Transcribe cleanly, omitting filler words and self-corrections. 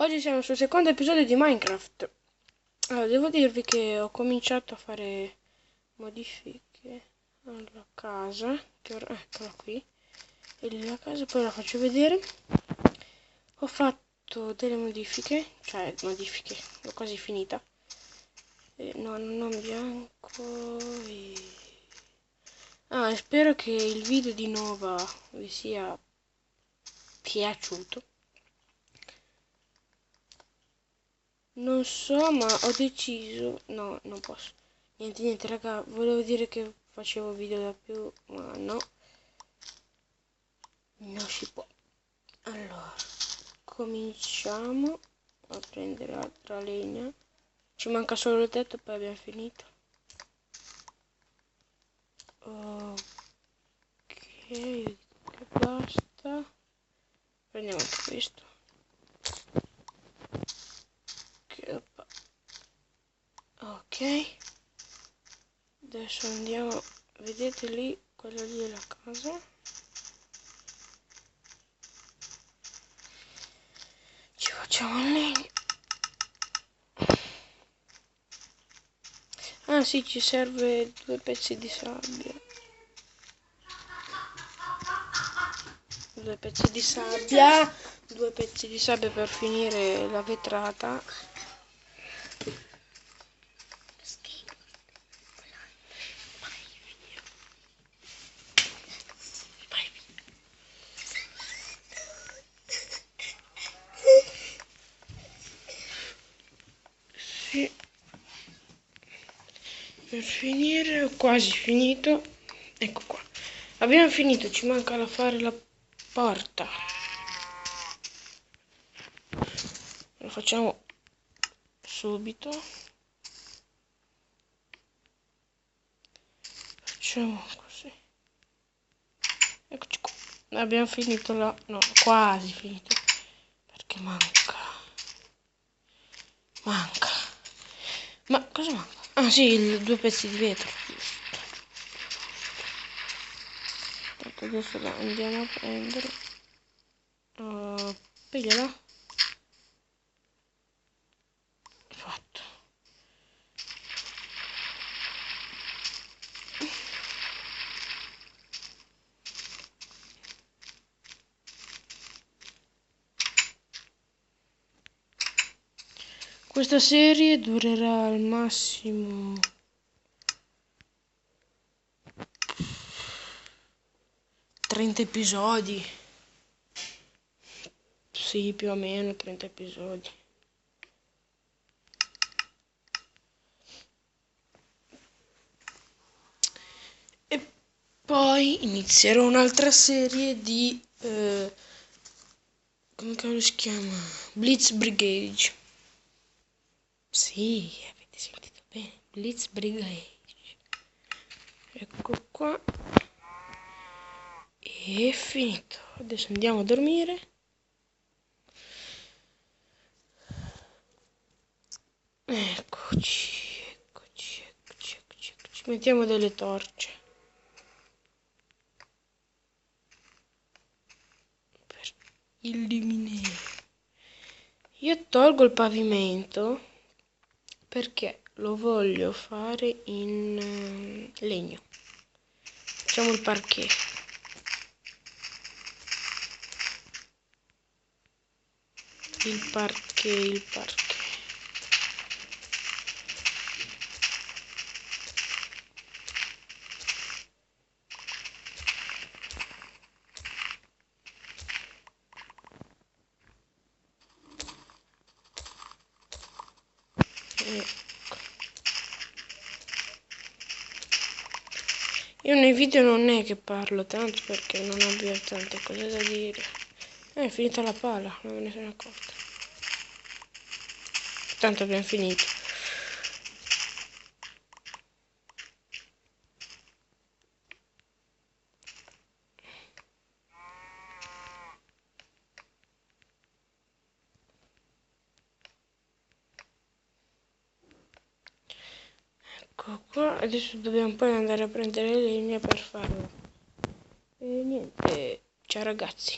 Oggi siamo sul secondo episodio di Minecraft. Allora, devo dirvi che ho cominciato a fare modifiche alla casa, che ora eccola qui, e la casa poi la faccio vedere. Ho fatto delle modifiche, l'ho quasi finita. No, non bianco e... spero che il video di Nova vi sia piaciuto. Non so, ma ho deciso... No, non posso. Niente, raga, volevo dire che facevo video da più, ma no. Non si può. Allora, cominciamo a prendere altra legna. Ci manca solo il tetto, poi abbiamo finito. Ok, io dico che basta. Prendiamo anche questo. Ok. Adesso andiamo, vedete lì, quella lì è la casa. Ci facciamo il legno. Ah sì, ci serve 2 pezzi di sabbia. 2 pezzi di sabbia. 2 pezzi di sabbia per finire la vetrata. Sì. Per finire, ho quasi finito. Ecco qua. Abbiamo finito, ci manca da fare la porta. Lo facciamo subito. Facciamo così. Eccoci qua. Abbiamo finito là. No, quasi finito. Perché manca. Ma cosa manca? Ah sì, 2 pezzi di vetro. Tanto adesso la andiamo a prendere. Pigliala. Fatto. Questa serie durerà al massimo 30 episodi. Sì, più o meno 30 episodi. E poi inizierò un'altra serie di... come cavolo si chiama? Blitz Brigade. Sì, avete sentito bene. Blitz Brigade. Ecco qua. E finito. Adesso andiamo a dormire. Eccoci. Mettiamo delle torce. Per illuminare. Io tolgo il pavimento perché lo voglio fare in legno. Facciamo il parquet. Il parquet. Io nei video non è che parlo tanto perché non abbiamo tante cose da dire. È finita la pala, non me ne sono accorta. Tanto abbiamo finito. Ecco qua, adesso dobbiamo poi andare a prendere legna per farlo. E niente, ciao ragazzi.